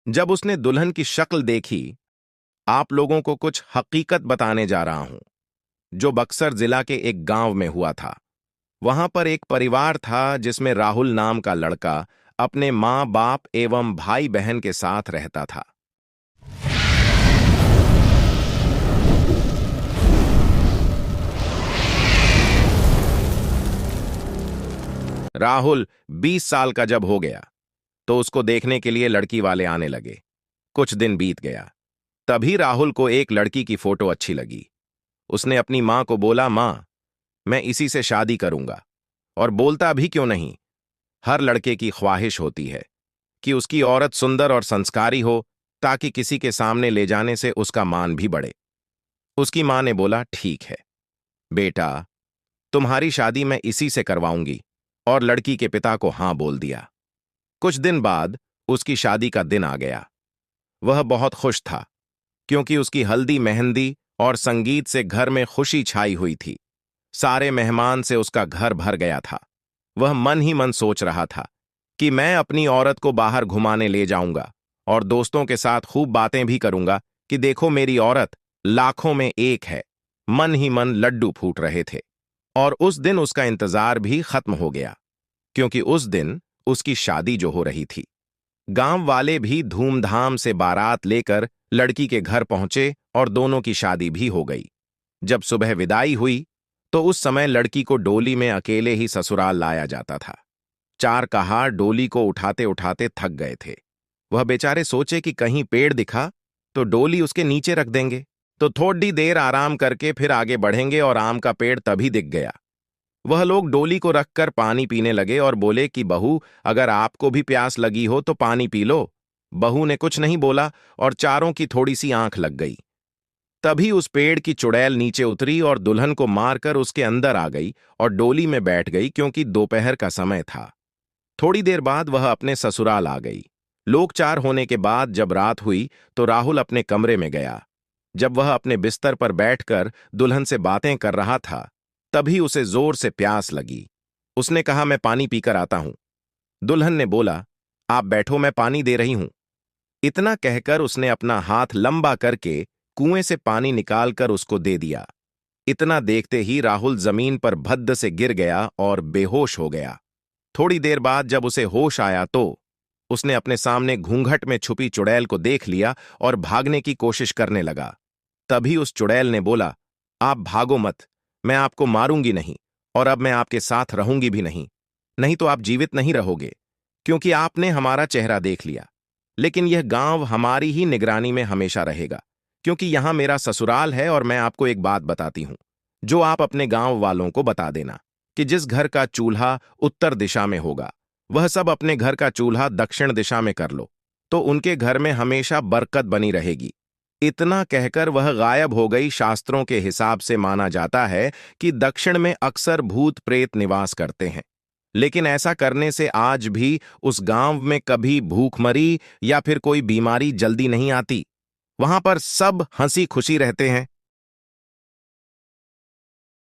जब उसने दुल्हन की शक्ल देखी, आप लोगों को कुछ हकीकत बताने जा रहा हूं जो बक्सर जिला के एक गांव में हुआ था। वहां पर एक परिवार था जिसमें राहुल नाम का लड़का अपने मां बाप एवं भाई बहन के साथ रहता था। राहुल 20 साल का जब हो गया तो उसको देखने के लिए लड़की वाले आने लगे। कुछ दिन बीत गया, तभी राहुल को एक लड़की की फोटो अच्छी लगी। उसने अपनी मां को बोला, मां, मैं इसी से शादी करूंगा। और बोलता भी क्यों नहीं, हर लड़के की ख्वाहिश होती है कि उसकी औरत सुंदर और संस्कारी हो, ताकि किसी के सामने ले जाने से उसका मान भी बढ़े। उसकी मां ने बोला, ठीक है बेटा, तुम्हारी शादी मैं इसी से करवाऊंगी। और लड़की के पिता को हां बोल दिया। कुछ दिन बाद उसकी शादी का दिन आ गया। वह बहुत खुश था, क्योंकि उसकी हल्दी मेहंदी और संगीत से घर में खुशी छाई हुई थी। सारे मेहमान से उसका घर भर गया था। वह मन ही मन सोच रहा था कि मैं अपनी औरत को बाहर घुमाने ले जाऊंगा और दोस्तों के साथ खूब बातें भी करूंगा कि देखो मेरी औरत लाखों में एक है। मन ही मन लड्डू फूट रहे थे। और उस दिन उसका इंतजार भी खत्म हो गया, क्योंकि उस दिन उसकी शादी जो हो रही थी। गांव वाले भी धूमधाम से बारात लेकर लड़की के घर पहुंचे और दोनों की शादी भी हो गई। जब सुबह विदाई हुई तो उस समय लड़की को डोली में अकेले ही ससुराल लाया जाता था। चार कहार डोली को उठाते उठाते थक गए थे। वह बेचारे सोचे कि कहीं पेड़ दिखा तो डोली उसके नीचे रख देंगे, तो थोड़ी देर आराम करके फिर आगे बढ़ेंगे, और आम का पेड़ तभी दिख गया। वह लोग डोली को रखकर पानी पीने लगे और बोले कि बहू, अगर आपको भी प्यास लगी हो तो पानी पी लो। बहू ने कुछ नहीं बोला और चारों की थोड़ी सी आंख लग गई। तभी उस पेड़ की चुड़ैल नीचे उतरी और दुल्हन को मारकर उसके अंदर आ गई और डोली में बैठ गई, क्योंकि दोपहर का समय था। थोड़ी देर बाद वह अपने ससुराल आ गई। लोग चार होने के बाद जब रात हुई तो राहुल अपने कमरे में गया। जब वह अपने बिस्तर पर बैठकर दुल्हन से बातें कर रहा था, तभी उसे जोर से प्यास लगी। उसने कहा, मैं पानी पीकर आता हूं। दुल्हन ने बोला, आप बैठो, मैं पानी दे रही हूं। इतना कहकर उसने अपना हाथ लंबा करके कुएं से पानी निकालकर उसको दे दिया। इतना देखते ही राहुल जमीन पर भद्द से गिर गया और बेहोश हो गया। थोड़ी देर बाद जब उसे होश आया तो उसने अपने सामने घूंघट में छुपी चुड़ैल को देख लिया और भागने की कोशिश करने लगा। तभी उस चुड़ैल ने बोला, आप भागो मत, मैं आपको मारूंगी नहीं, और अब मैं आपके साथ रहूंगी भी नहीं। नहीं तो आप जीवित नहीं रहोगे, क्योंकि आपने हमारा चेहरा देख लिया। लेकिन यह गांव हमारी ही निगरानी में हमेशा रहेगा, क्योंकि यहां मेरा ससुराल है। और मैं आपको एक बात बताती हूं, जो आप अपने गांव वालों को बता देना, कि जिस घर का चूल्हा उत्तर दिशा में होगा, वह सब अपने घर का चूल्हा दक्षिण दिशा में कर लो, तो उनके घर में हमेशा बरकत बनी रहेगी। इतना कहकर वह गायब हो गई। शास्त्रों के हिसाब से माना जाता है कि दक्षिण में अक्सर भूत प्रेत निवास करते हैं, लेकिन ऐसा करने से आज भी उस गांव में कभी भूखमरी या फिर कोई बीमारी जल्दी नहीं आती। वहां पर सब हंसी खुशी रहते हैं।